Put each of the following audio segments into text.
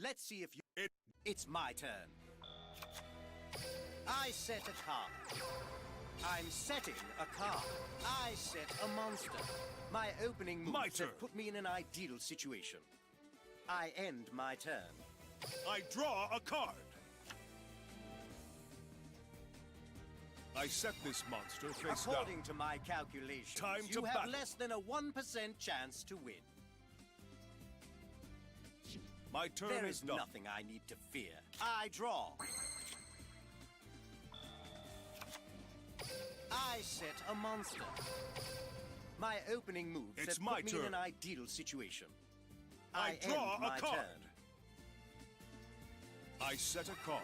Let's see if you... It's my turn. I set a card. I'm setting a card. I set a monster. My opening moves have put me in an ideal situation. I end my turn. I draw a card. I set this monster face down. According to my calculations, you have less than a 1% chance to win. My turn There is is done. nothing I need to fear. I draw. I set a monster. My opening moves have put me in an ideal situation. I draw end my turn. I set a card.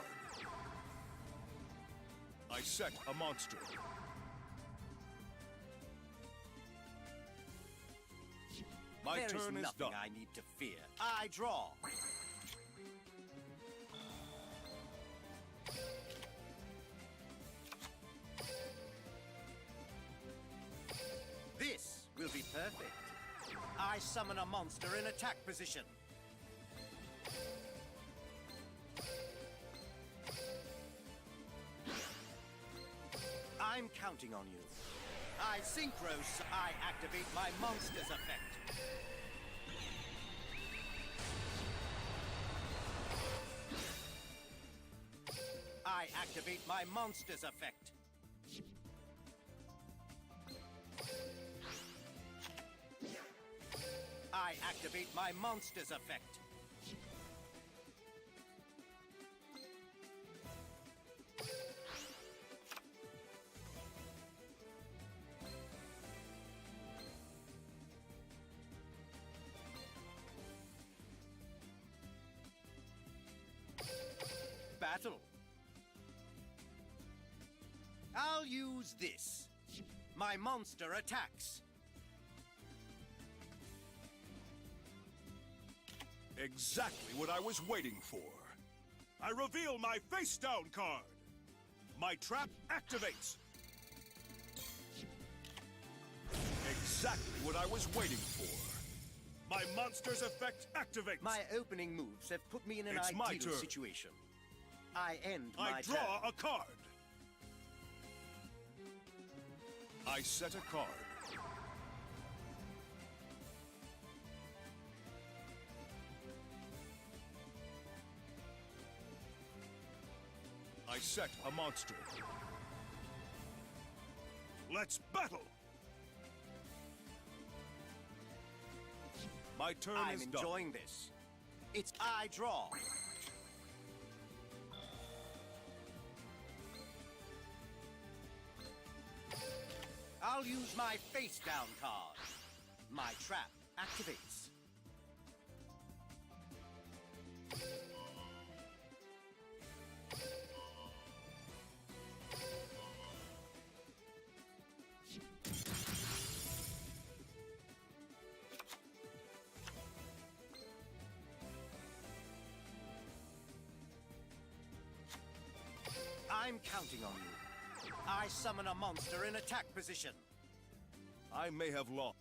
I set a monster. My turn is done. There is nothing I need to fear. I draw. This will be perfect. I summon a monster in attack position. I'm counting on you. I activate my monster's effect. I activate my monster's effect. I activate my monster's effect. Battle. I'll use this. My monster attacks. Exactly what I was waiting for. I reveal my face down card. My trap activates. Exactly what I was waiting for. My monster's effect activates. My opening moves have put me in an ideal situation. I end my turn. I draw a card. I set a card. I set a monster. Let's battle! My turn is done. I'm enjoying this. It's I draw. I'll use my face down card. My trap activates. I'm counting on you. I summon a monster in attack position. I may have lost.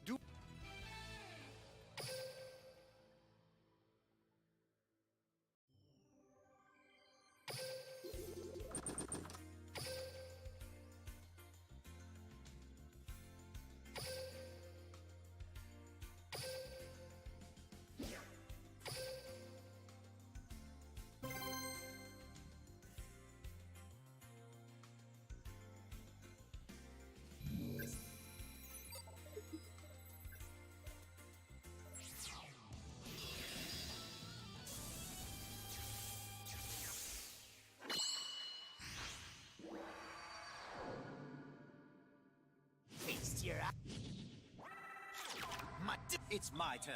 It's my turn.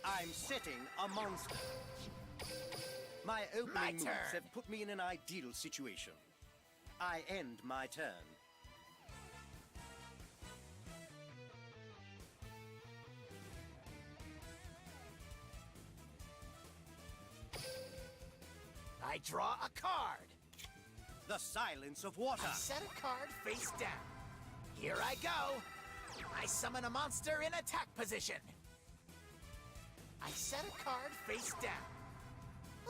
I'm setting a monster. My opening moves have put me in an ideal situation. I end my turn. I draw a card. The Silence of Water. I set a card face down. Here I go. I summon a monster in attack position. I set a card face down.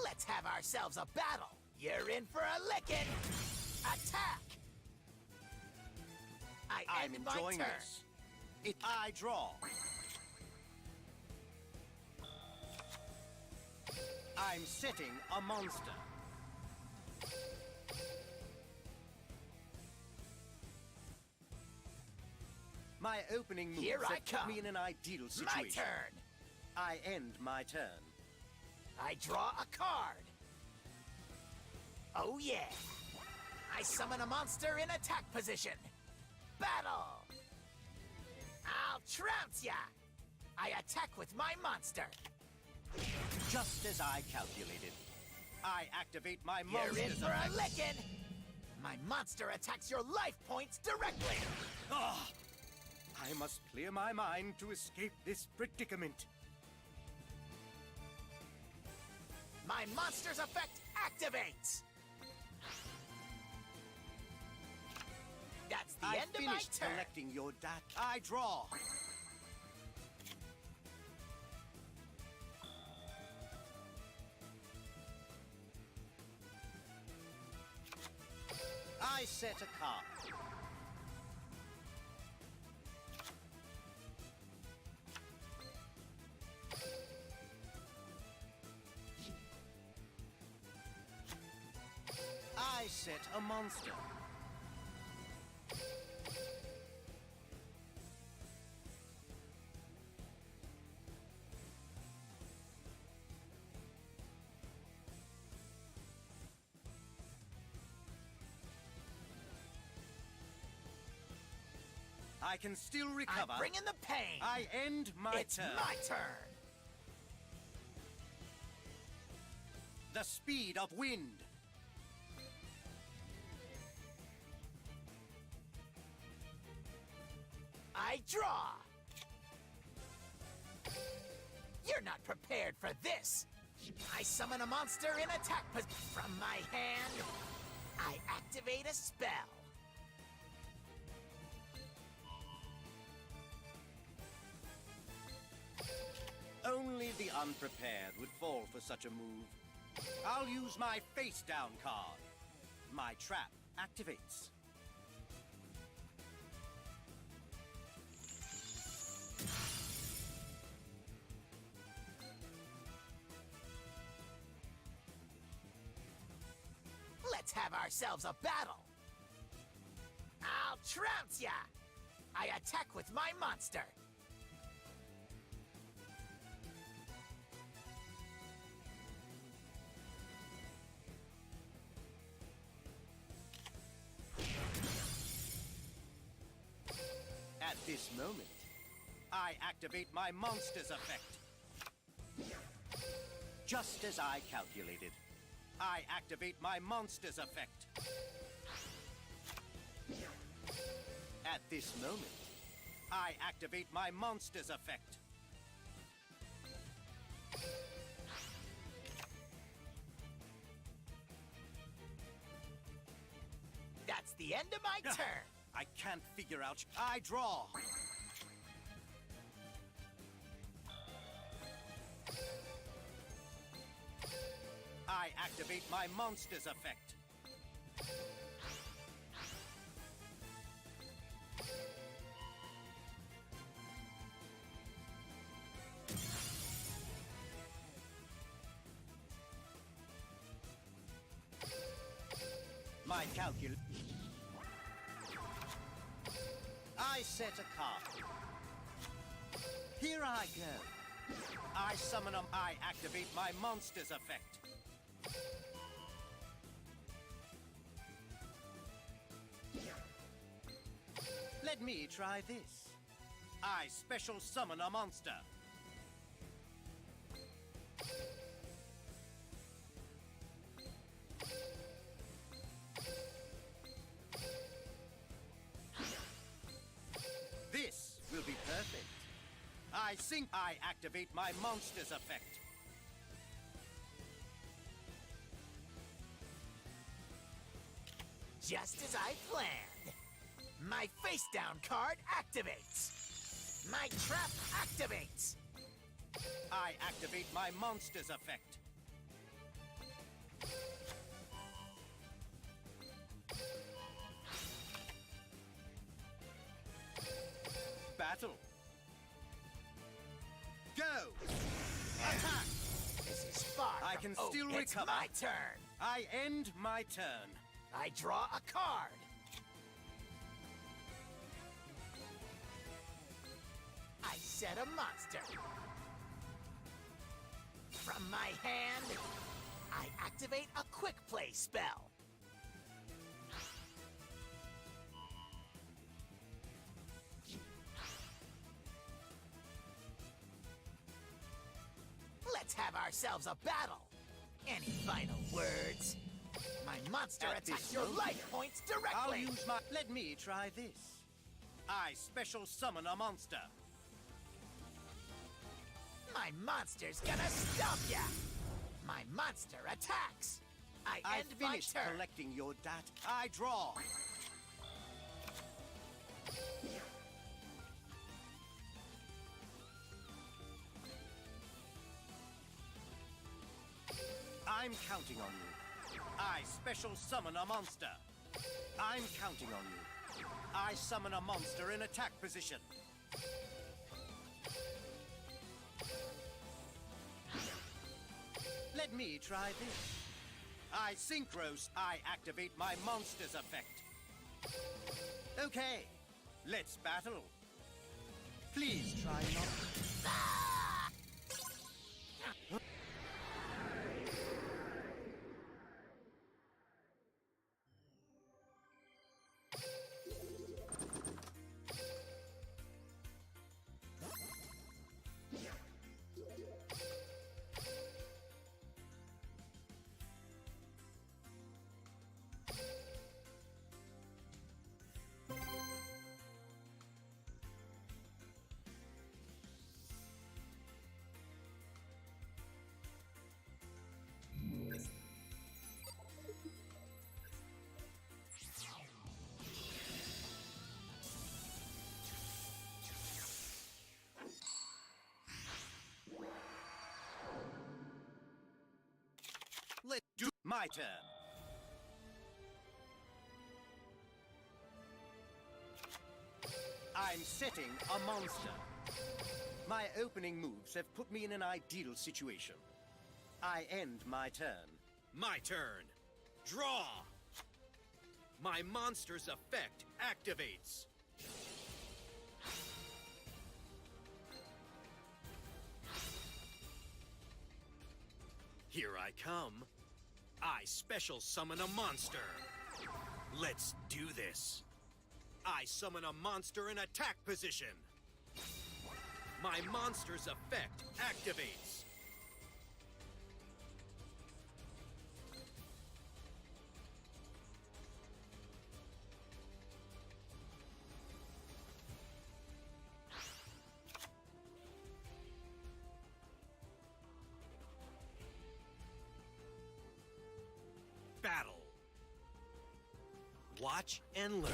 Let's have ourselves a battle. You're in for a licking. Attack! I'm enjoying this. I draw. I'm setting a monster. My opening moves Here I have come. put me in an ideal situation. My turn. I end my turn. I draw a card. Oh yeah. I summon a monster in attack position. Battle! I'll trounce ya! I attack with my monster. Just as I calculated. I activate my You're in monster's for a effect. licking! My monster attacks your life points directly! Ah! I must clear my mind to escape this predicament. My monster's effect activates! That's the end of my finished turn! collecting your data. I draw. I set a card. I set a monster. I can still recover. I'm bringing the pain! I end my it's turn. my turn! The speed of wind. I draw! You're not prepared for this! I summon a monster in attack position. From my hand, I activate a spell. Only the unprepared would fall for such a move. I'll use my face down card. My trap activates. Let's have ourselves a battle. I'll trounce ya! I attack with my monster. At this moment, I activate my monster's effect. Just as I calculated, I activate my monster's effect. At this moment, I activate my monster's effect. That's the end of my turn. I can't figure out. I draw. I activate my monster's effect. My calculus. I set a card. Here I go. I summon them. I activate my monster's effect. Let me try this. I special summon a monster. This will be perfect. I activate my monster's effect. Just as I planned. My face down card activates. My trap activates. I activate my monster's effect. Battle. Go! Attack! This is far I from can over. still It's recover. my turn. I end my turn. I draw a card. I set a monster. From my hand, I activate a quick play spell. Let's have ourselves a battle. Any final words? My monster At attacks this your moment, life points I'll directly. use my... Let me try this. I special summon a monster. My monster's gonna stomp ya! My monster attacks! I I end my finished turn. collecting your data. I draw. I'm counting on you. I special summon a monster. I'm counting on you. I summon a monster in attack position. Let me try this. I synchros. I activate my monster's effect. Okay, let's battle. Please try not. Let's do my turn. I'm setting a monster. My opening moves have put me in an ideal situation. I end my turn. My turn. Draw. My monster's effect activates. Here I come. I special summon a monster. Let's do this. I summon a monster in attack position. My monster's effect activates. Battle. Watch and learn.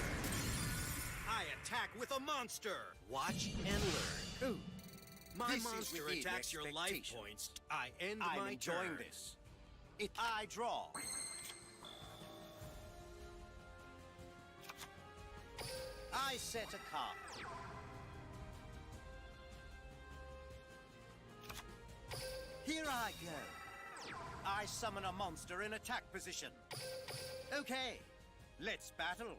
I attack with a monster. Watch and learn. Ooh, My this is monster within attacks your life expectation. points. I end I'm my enjoying turn. this. I draw. I set a card. Here I go. I summon a monster in attack position. Okay, let's battle.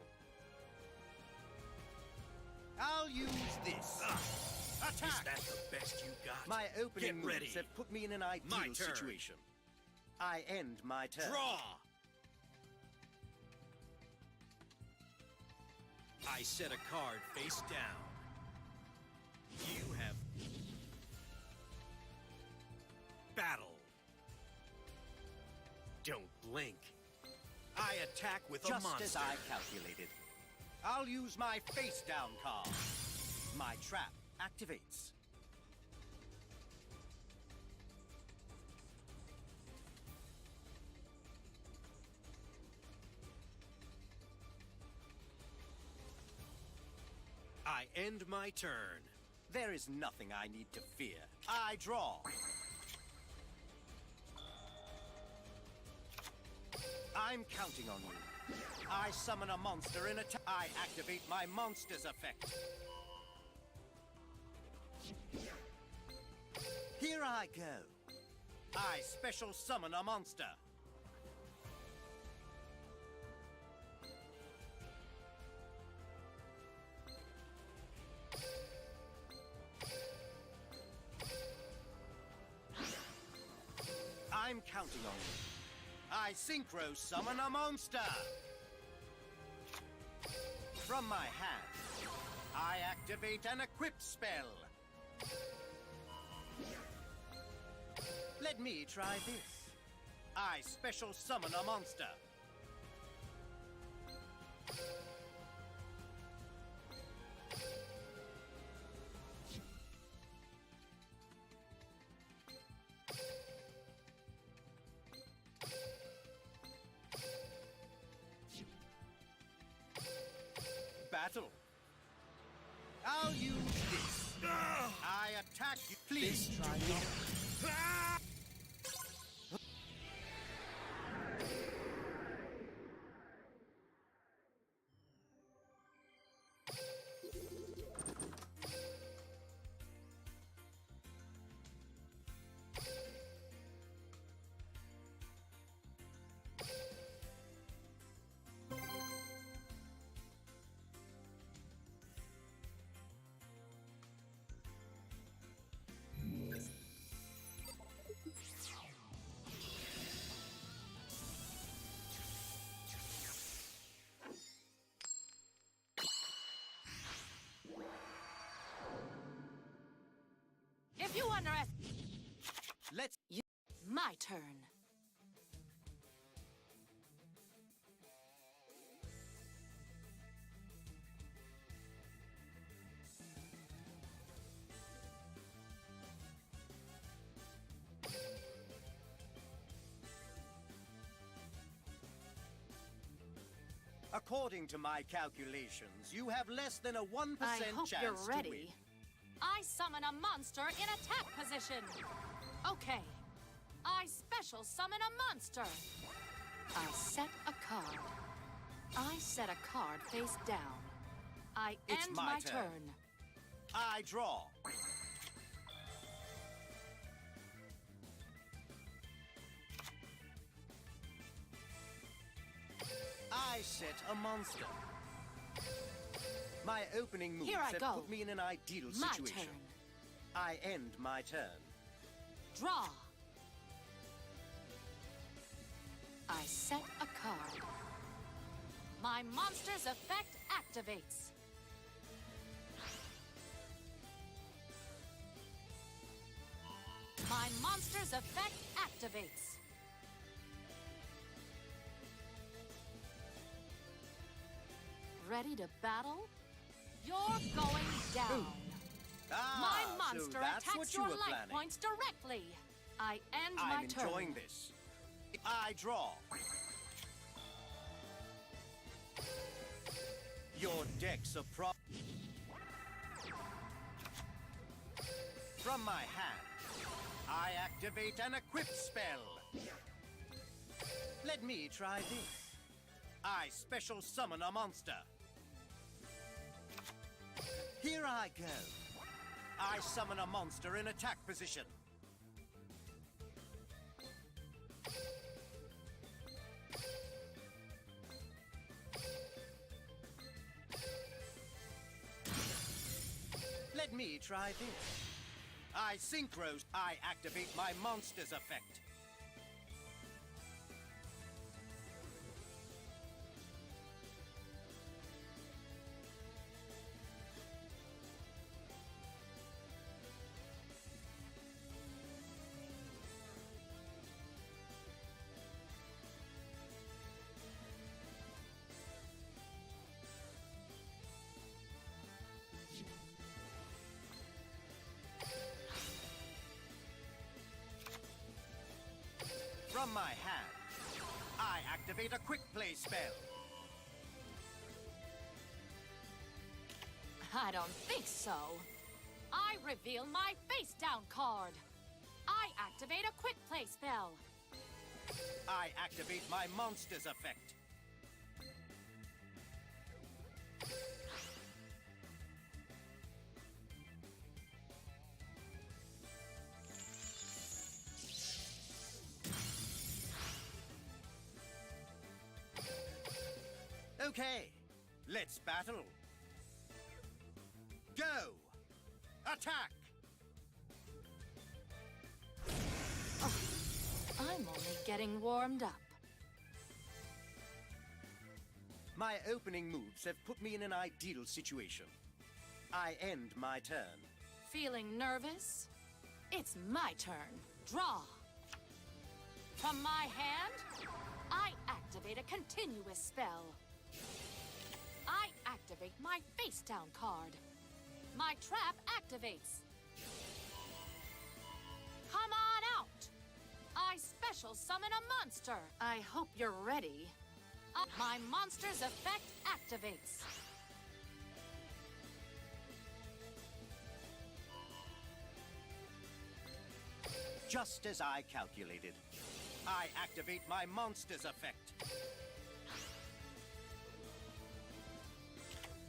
I'll use this. Attack! Is that the best you got? My opening Get ready. moves have put me in an My ideal turn. situation. I end my turn. Draw! I set a card face down. You have... Battle. Don't blink. I attack with a Just monster. as I calculated. I'll use my face down card. My trap activates. I end my turn. There is nothing I need to fear. I draw. I'm counting on you. I summon a monster in attack. I activate my monster's effect. Here I go. I special summon a monster. I'm counting on you. I synchro summon a monster. From my hand, I activate an equip spell. Let me try this. I special summon a monster. Battle. I'll use this. I attack you. Please try me. If you underestimate... Let's... My turn. According to my calculations, you have less than a 1% I hope chance you're to ready. win. I summon a monster in attack position. Okay. I special summon a monster. I set a card. I set a card face down. I It's end my my turn. turn. I draw. I set a monster. My opening moves Here I have go. put me in an ideal My situation. turn. I end my turn. Draw. I set a card. My monster's effect activates. My monster's effect activates. Ready to battle? You're going down. My monster so that's attacks what you your were life planning. points directly. I end I'm my turn. enjoying this. I draw. Your deck's a pro... From my hand, I activate an equip spell. Let me try this. I special summon a monster. Here I go. I summon a monster in attack position. Let me try this. I synchro. I activate my monster's effect. From my hand, I activate a quick play spell. I don't think so. I reveal my face down card. I activate a quick play spell. I activate my monster's effect. Okay, let's battle. Go! Attack! Oh, I'm only getting warmed up. My opening moves have put me in an ideal situation. I end my turn. Feeling nervous? It's my turn. Draw. From my hand, I activate a continuous spell. I activate my face-down card. My trap activates. Come on out! I special summon a monster. I hope you're ready. My monster's effect activates. Just as I calculated. I activate my monster's effect.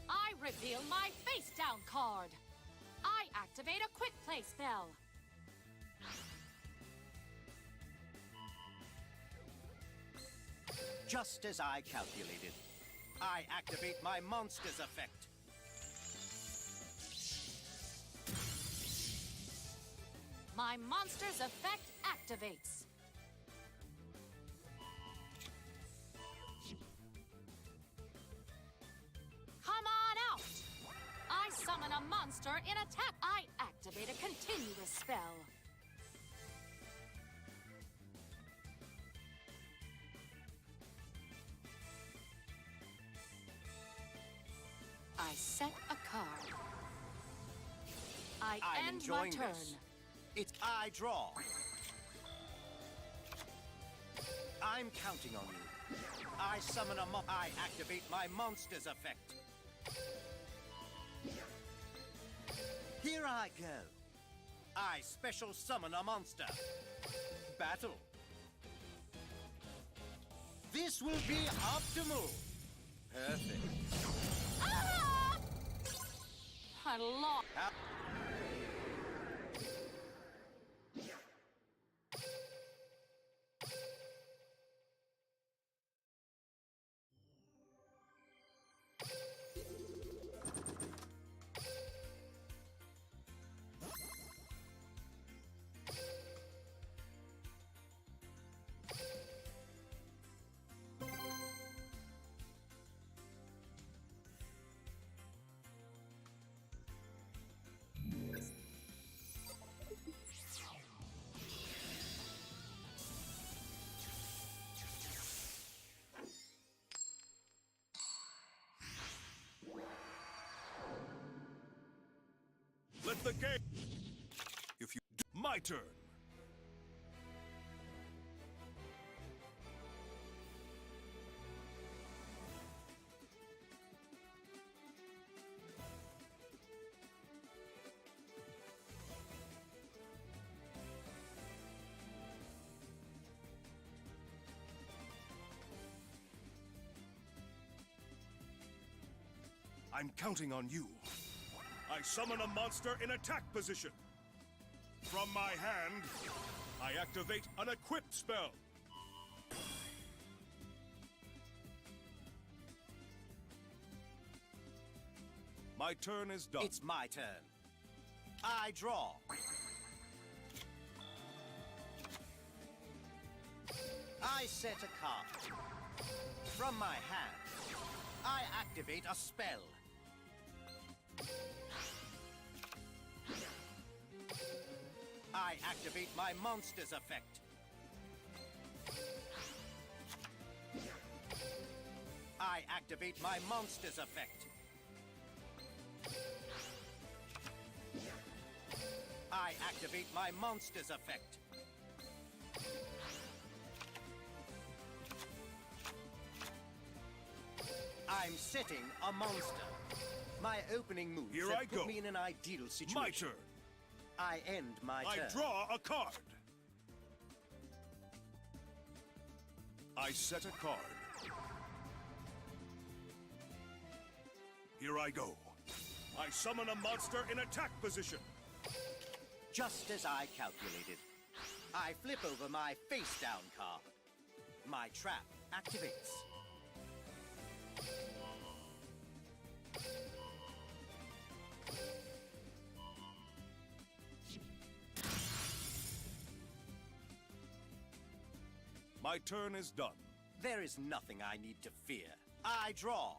I reveal my face-down card. I activate a quick play spell. Just as I calculated. I activate my monster's effect. My monster's effect activates. Come on out! I summon a monster in attack. I activate a continuous spell. I set a card. I I'm end my enjoying turn. this. It's I draw. I'm counting on you. I summon a I activate my monster's effect. Here I go. I special summon a monster. Battle. This will be optimal. Perfect. Ah! I lost. Let the game... If you... My turn. I'm counting on you. I summon a monster in attack position. From my hand, I activate an equipped spell. My turn is done. It's my turn. I draw. I set a card. From my hand, I activate a spell. I activate my monster's effect. I activate my monster's effect. I activate my monster's effect. I'm setting a monster. My opening moves Here have I put go. me in an ideal situation. My turn. I end my turn. I draw a card. I set a card. Here I go. I summon a monster in attack position. Just as I calculated. I flip over my face-down card. My trap activates. My turn is done. There is nothing I need to fear. I draw.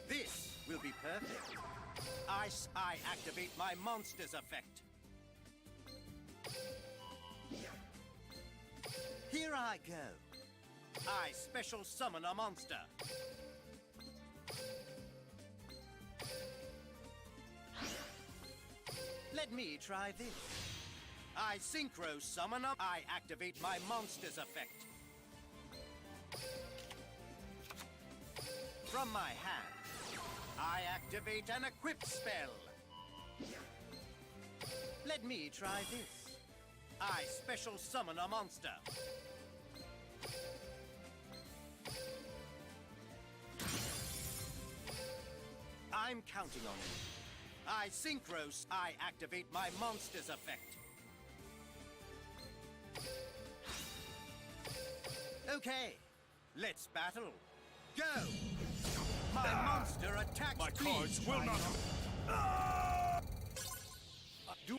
This will be perfect. I activate my monster's effect. Here I go. I special summon a monster. Let me try this. I synchro summon up. I activate my monster's effect. From my hand, I activate an equip spell. Let me try this. I special summon a monster. I'm counting on it. I synchros. I activate my monster's effect. Okay, let's battle. Go! My monster attacks My me. cards will not... Do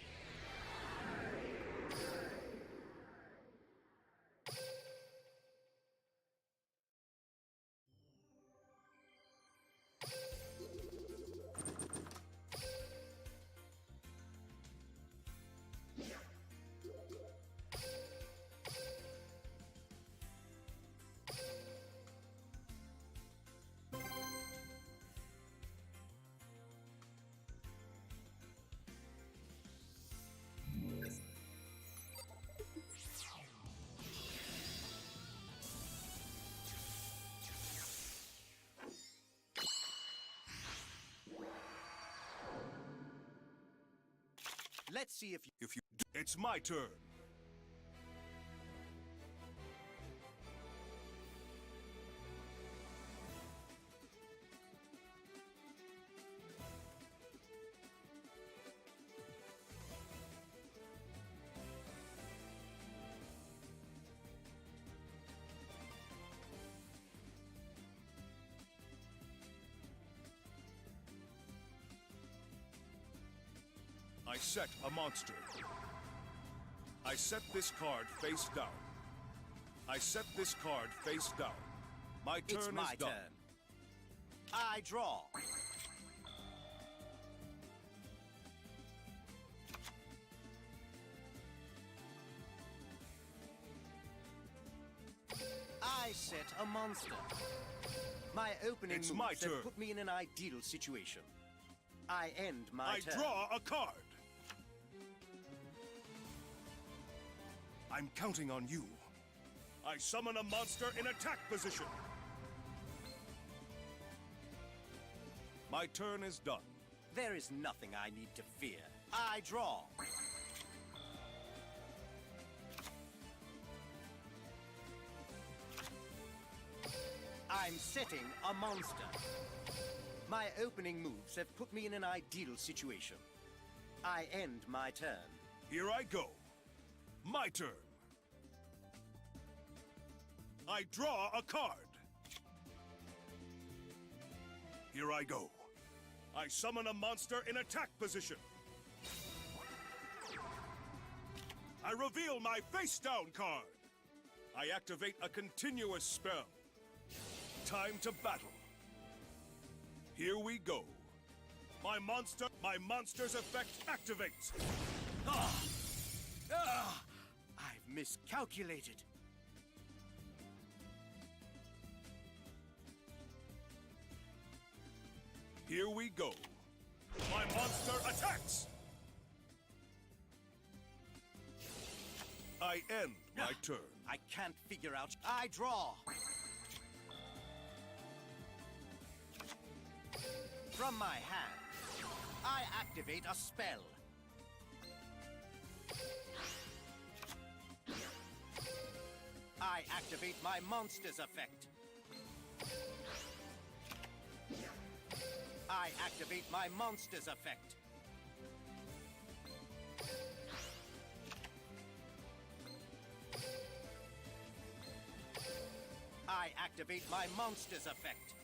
Let's see if you... It's my turn. I set a monster. I set this card face down. I set this card face down. My turn It's my is done. turn. I draw. I set a monster. My opening It's moves my have turn. put me in an ideal situation. I end my I turn. draw a card. I'm counting on you. I summon a monster in attack position. My turn is done. There is nothing I need to fear. I draw. I'm setting a monster. My opening moves have put me in an ideal situation. I end my turn. Here I go. My turn. I draw a card. Here I go. I summon a monster in attack position. I reveal my face-down card. I activate a continuous spell. Time to battle. Here we go. My monster's effect activates. I've miscalculated. Here we go. My monster attacks. I end my turn. I can't figure out. I draw. From my hand, I activate a spell. activate my monster's effect. I activate my monster's effect. I activate my monster's effect.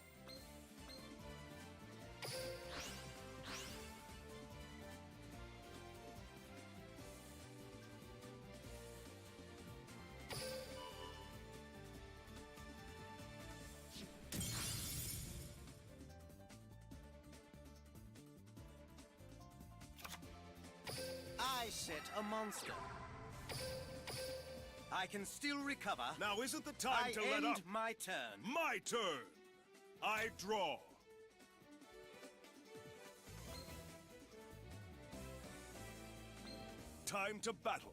I set a monster. I can still recover. Now isn't the time to let up. I end my turn. My turn. I draw. Time to battle.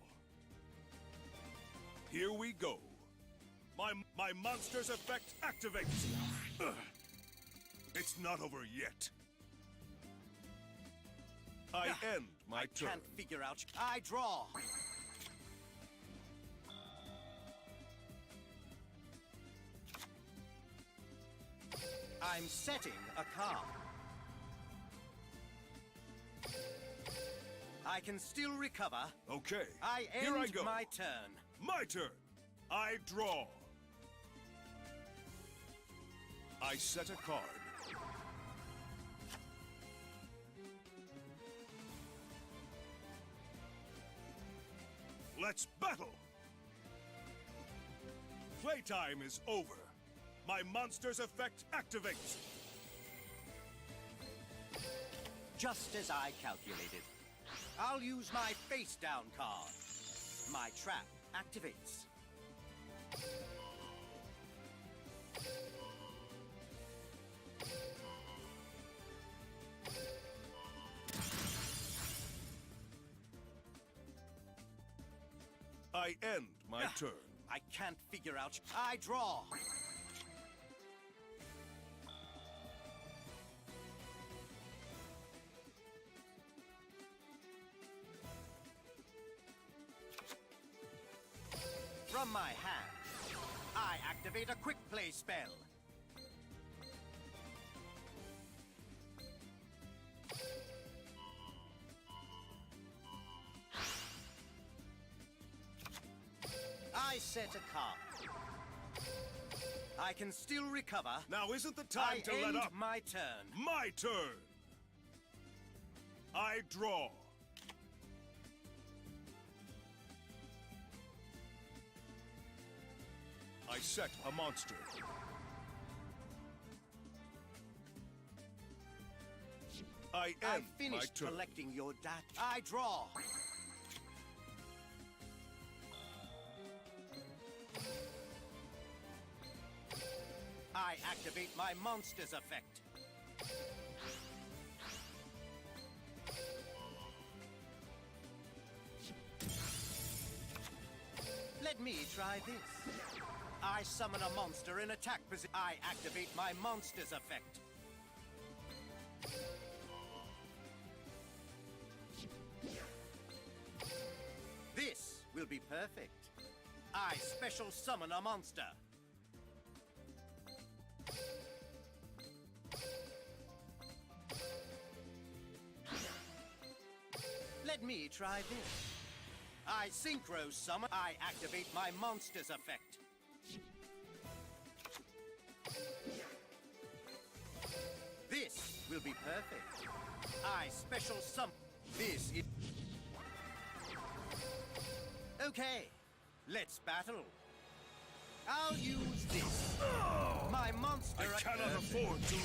Here we go. My monster's effect activates. Ugh. It's not over yet. I end my turn. I can't figure out. I draw. I'm setting a card. I can still recover. Okay. I end Here I go. my turn. My turn. I draw. I set a card. Let's battle! Playtime is over. My monster's effect activates. Just as I calculated. I'll use my face down card. My trap activates. I end my turn. I can't figure out. I draw. From my hand, I activate a quick play spell. I set a card. I can still recover. Now isn't the time to let up. My turn. My turn. I draw. I set a monster. I end I my finished turn. collecting your data. I draw. I activate my monster's effect. Let me try this. I summon a monster in attack position. I activate my monster's effect. This will be perfect. I special summon a monster. Let me try this. I synchro summon. I activate my monster's effect. This will be perfect. I special summon. This is... Okay, let's battle. I'll use this. My monster... I cannot afford to...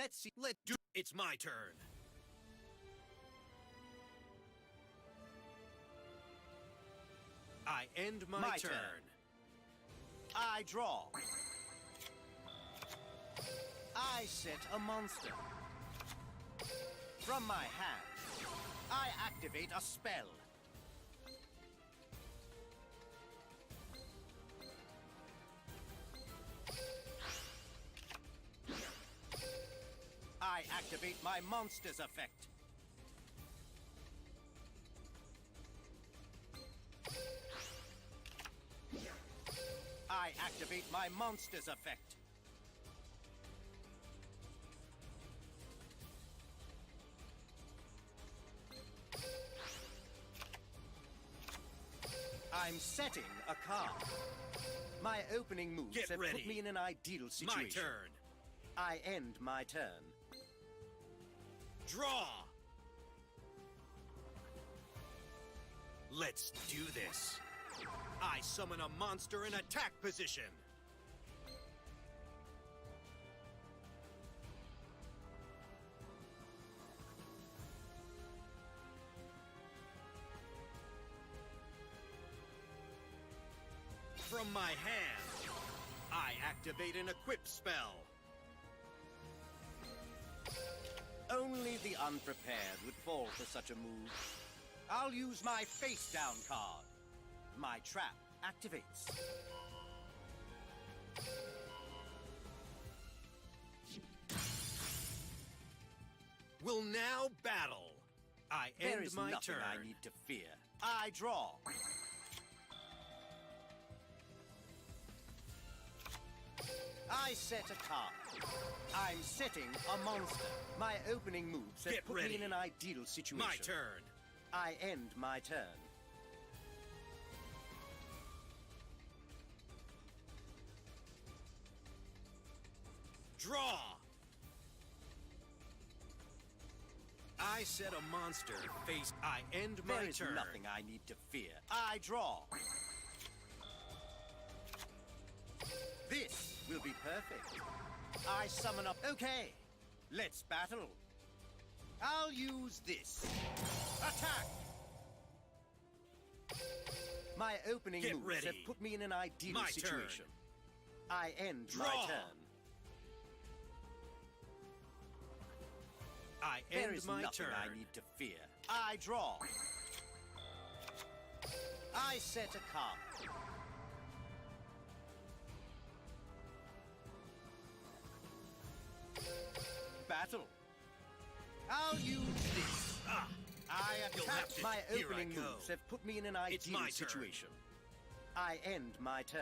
Let's see. It's my turn. I end my turn. I draw. I set a monster. From my hand, I activate a spell. I activate my monster's effect. I activate my monster's effect. I'm setting a card. My opening moves have put me in an ideal situation. My turn. I end my turn. Draw! Let's do this. I summon a monster in attack position. From my hand, I activate an equip spell. Only the unprepared would fall for such a move. I'll use my face-down card. My trap activates. Will now battle. I end my turn. There is nothing I need to fear. I draw. I set a card. I'm setting a monster. My opening moves have put me in an ideal situation. My turn. I end my turn. Draw! I set a monster face. I end my turn. There is nothing I need to fear. I draw. This will be perfect. I summon up. Okay, let's battle. I'll use this. Attack! My opening moves have put me in an ideal situation. I end my turn. I end there is my nothing turn. I need to fear. I draw. I set a card. Battle. I'll use this. I attack. My opening moves have put me in an ideal situation. I end my turn.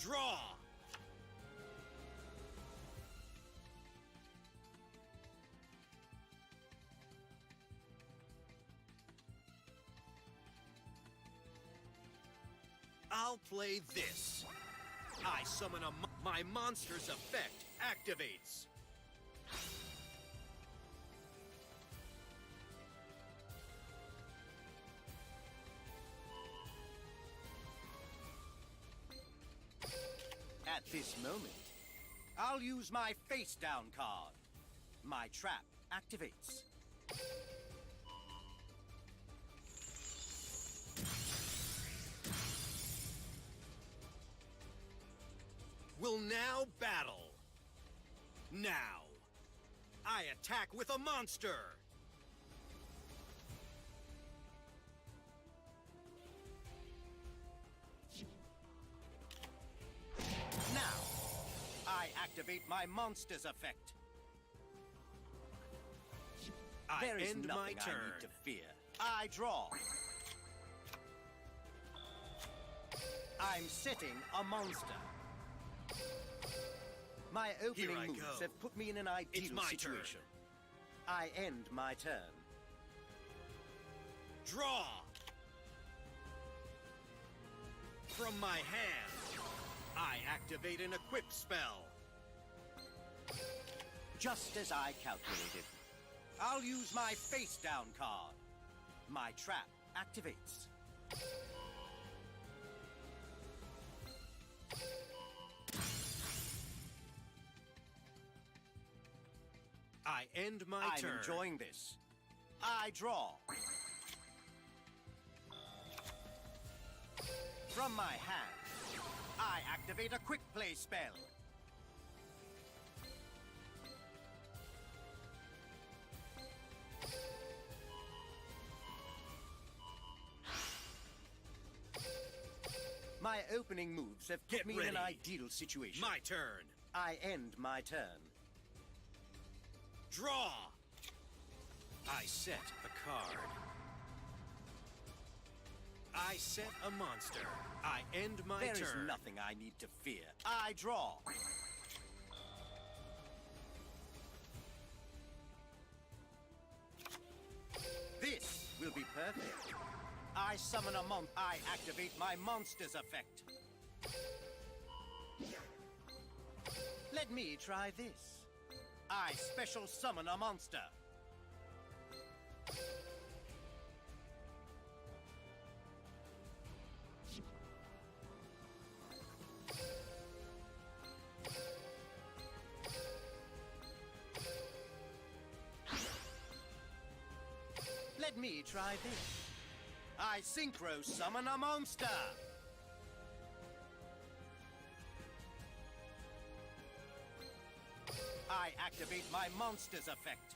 Draw! I'll play this. I summon my monster's effect activates. At this moment, I'll use my face-down card. My trap activates. Will now battle. Now, I attack with a monster. Now, I activate my monster's effect. There is end nothing my turn. I need to fear. I draw. I'm setting a monster. My opening moves have put me in an ideal situation. I end my turn. Draw! From my hand, I activate an equip spell. Just as I calculated. I'll use my face-down card. My trap activates. I end my turn. I'm enjoying this. I draw. From my hand, I activate a quick play spell. My opening moves have put me in an ideal situation. My turn. I end my turn. Draw. I set a card. I set a monster. I end my turn. There is nothing I need to fear. I draw. This will be perfect. I summon a monster. I activate my monster's effect. Let me try this. I special summon a monster. Let me try this. I synchro summon a monster. I activate my monster's effect.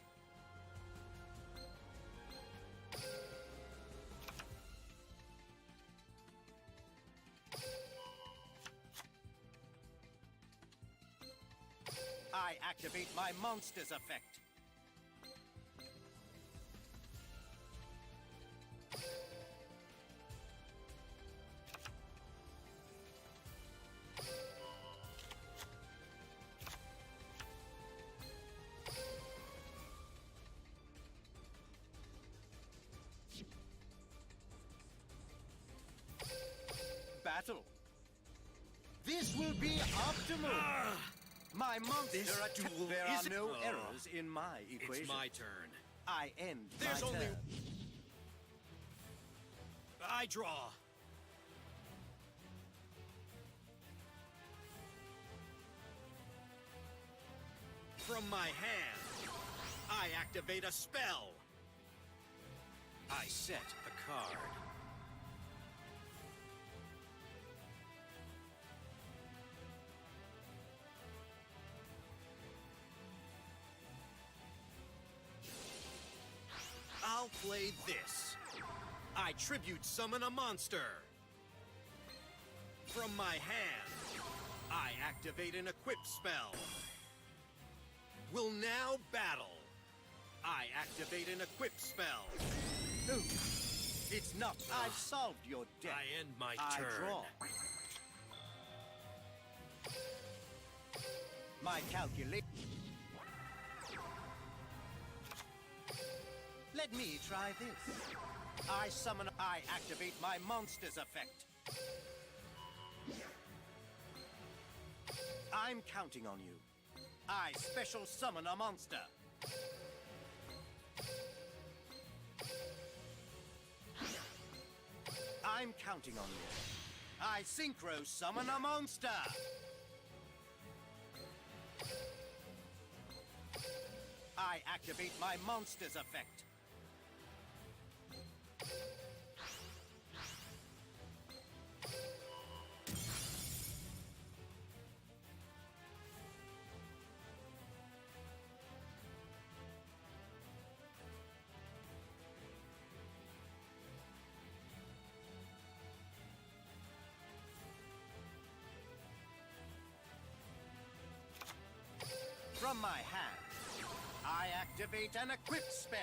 I activate my monster's effect. Battle. This will be optimal. My monster attack. There are no errors in my equation. It's my turn. I end There's my only... turn. I draw. From my hand, I activate a spell. I set a card. I'll play this. I tribute summon a monster. From my hand, I activate an equip spell. Will now battle. I activate an equip spell. No, it's not. I've solved your death. I end my I turn. draw. My calculate. Let me try this. I summon. I activate my monster's effect. I'm counting on you. I special summon a monster. I'm counting on you. I synchro summon a monster. I activate my monster's effect. From my hand, I activate an equip spell.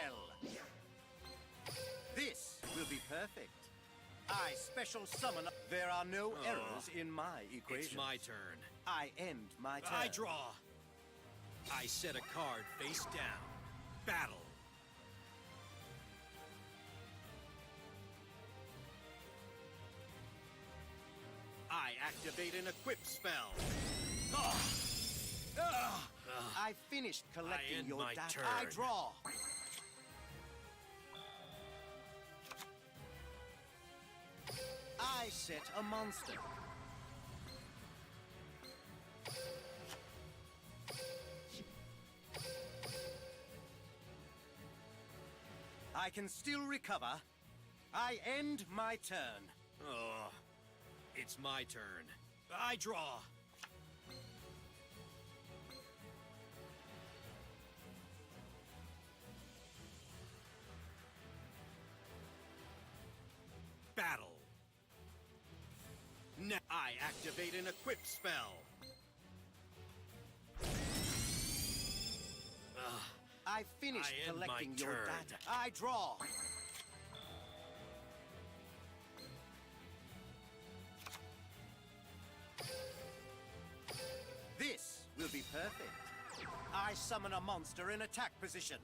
This will be perfect. I special summon. There are no errors in my equation. It's my turn. I end my turn. I draw. I set a card face down. Battle. I activate an equip spell. I finished collecting I end your my data. turn. I draw. set a monster. I can still recover. I end my turn. Oh, it's my turn. I draw. Battle. Now I activate an equip spell. I finished I end my collecting your turn. data. I draw. This will be perfect. I summon a monster in attack position.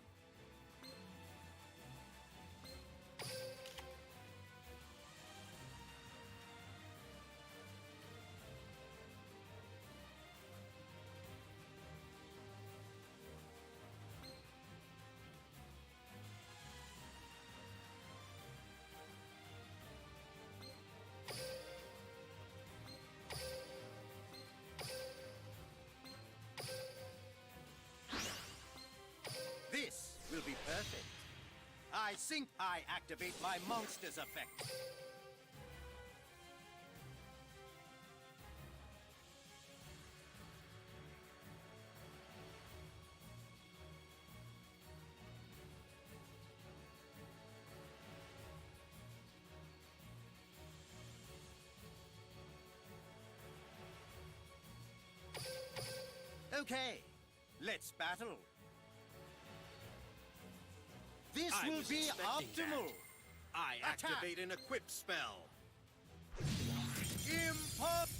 This will be perfect. I activate my monster's effect. Okay, let's battle. This I will was be expecting optimal. that. I Attack. activate an equip spell. Impulse.